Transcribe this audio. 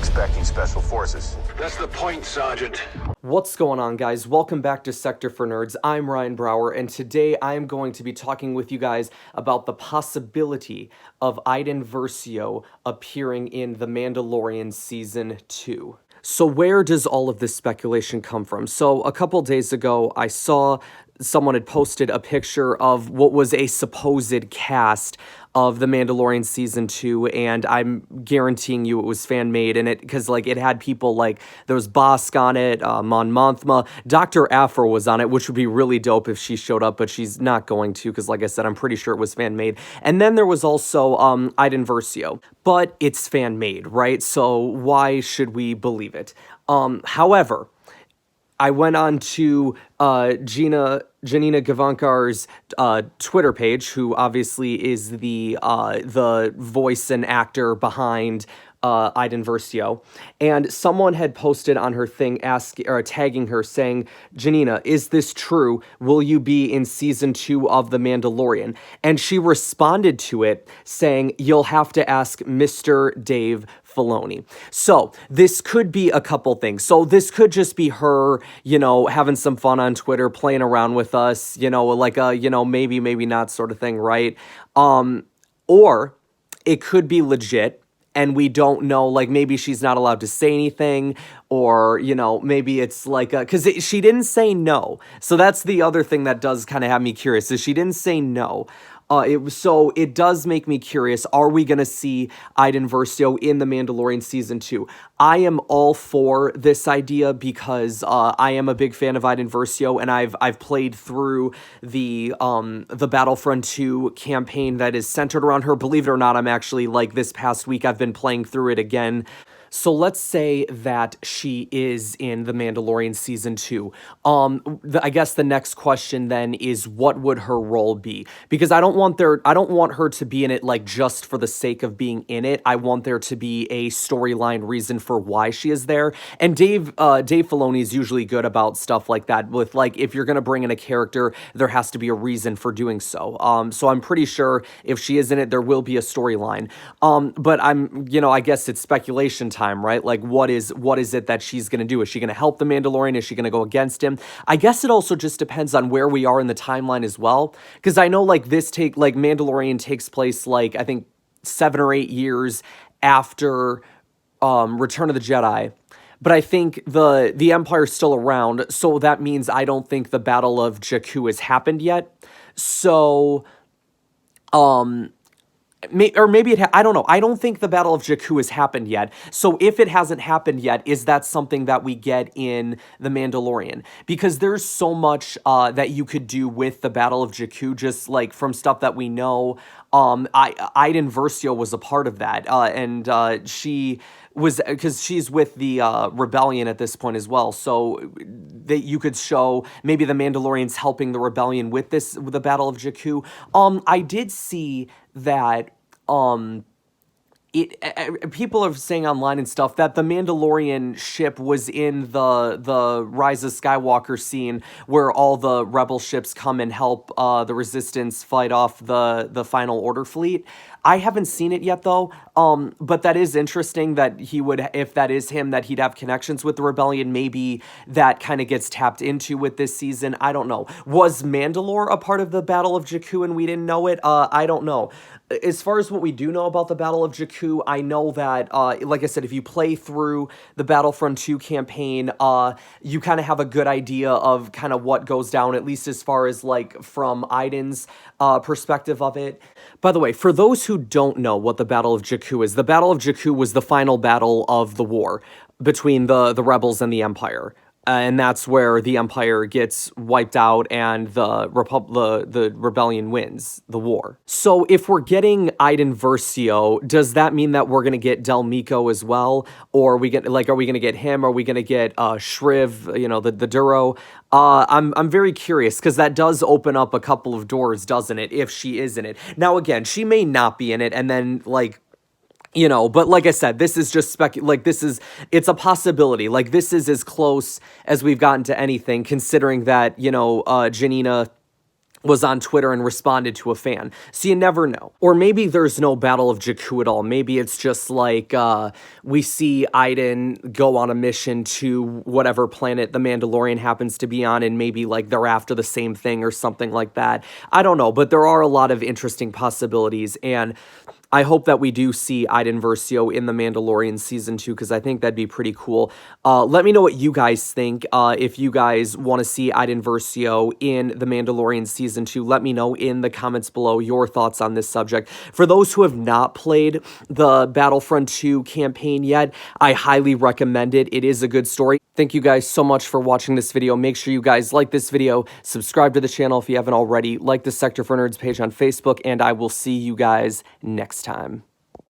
expecting special forces. That's the point, Sergeant. What's going on, guys? Welcome back to Sector for Nerds. I'm Ryan Brower, and today I'm going to be talking with you guys about the possibility of Iden Versio appearing in The Mandalorian Season 2. So where does all of this speculation come from? So a couple days ago, I saw someone had posted a picture of what was a supposed cast of The Mandalorian Season 2, and I'm guaranteeing you it was fan-made, and because it had people like, there was Bosk on it, Mon Mothma, Dr. Afro was on it, which would be really dope if she showed up, but she's not going to, because like I said, I'm pretty sure it was fan-made. And then there was also Iden Versio, but it's fan-made, right? So why should we believe it? However, I went on to Janina Gavankar's Twitter page, who obviously is the voice and actor behind Iden Versio, and someone had posted on her thing tagging her saying, "Janina, is this true? Will you be in season 2 of The Mandalorian?" And she responded to it saying, "You'll have to ask Mr. Dave Filoni." So this could be a couple things. So this could just be her, having some fun on Twitter, playing around with us, like a, maybe, maybe not sort of thing, right? Or it could be legit, and we don't know, like, maybe she's not allowed to say anything, or, maybe it's like because she didn't say no. So that's the other thing that does kind of have me curious, is she didn't say no. So it does make me curious, are we going to see Iden Versio in The Mandalorian Season 2? I am all for this idea because I am a big fan of Iden Versio, and I've played through the Battlefront 2 campaign that is centered around her. Believe it or not, I'm actually, this past week, I've been playing through it again. So let's say that she is in The Mandalorian Season 2. I guess the next question then is, what would her role be? Because I don't want her to be in it just for the sake of being in it. I want there to be a storyline reason for why she is there. And Dave Filoni is usually good about stuff like that. With if you're gonna bring in a character, there has to be a reason for doing so. So I'm pretty sure if she is in it, there will be a storyline. But I guess it's speculation time, right? What is it that she's going to do? Is she going to help the Mandalorian? Is she going to go against him? I guess it also just depends on where we are in the timeline as well. Because I know Mandalorian takes place I think 7 or 8 years after Return of the Jedi. But I think the Empire's still around, so that means I don't think the Battle of Jakku has happened yet. So, maybe I don't know. I don't think the Battle of Jakku has happened yet. So if it hasn't happened yet, is that something that we get in The Mandalorian? Because there's so much that you could do with the Battle of Jakku, just from stuff that we know. Iden Versio was a part of that, and she was, because she's with the rebellion at this point as well, so that you could show maybe the Mandalorians helping the rebellion with the Battle of Jakku. I did see that people are saying online and stuff that the Mandalorian ship was in the Rise of Skywalker scene where all the rebel ships come and help the Resistance fight off the Final Order fleet. I haven't seen it yet though, but that is interesting that he would, if that is him, that he'd have connections with the rebellion. Maybe that kind of gets tapped into with this season. I don't know. Was Mandalore a part of the Battle of Jakku and we didn't know it? I don't know. As far as what we do know about the Battle of Jakku, I know that, like I said, if you play through the Battlefront 2 campaign, you kind of have a good idea of kind of what goes down, at least as far as from Iden's perspective of it. By the way, for those who don't know what the Battle of Jakku is, the Battle of Jakku was the final battle of the war between the rebels and the Empire. And that's where the Empire gets wiped out and the rebellion wins the war. So if we're getting Iden Versio, does that mean that we're going to get Del Meeko as well? Or are we going to get him? Are we going to get Shriv, the Duro? I'm very curious, because that does open up a couple of doors, doesn't it, if she is in it. Now, again, she may not be in it, and then, but like I said, this is just it's a possibility. This is as close as we've gotten to anything, considering that, Janina was on Twitter and responded to a fan. So you never know. Or maybe there's no Battle of Jakku at all. Maybe it's just like we see Iden go on a mission to whatever planet the Mandalorian happens to be on, and maybe like they're after the same thing or something like that. I don't know, but there are a lot of interesting possibilities, and I hope that we do see Iden Versio in The Mandalorian Season 2, because I think that'd be pretty cool. Let me know what you guys think. If you guys want to see Iden Versio in The Mandalorian Season 2, let me know in the comments below your thoughts on this subject. For those who have not played the Battlefront 2 campaign yet, I highly recommend it. It is a good story. Thank you guys so much for watching this video. Make sure you guys like this video, subscribe to the channel if you haven't already, like the Sector for Nerds page on Facebook, and I will see you guys next time.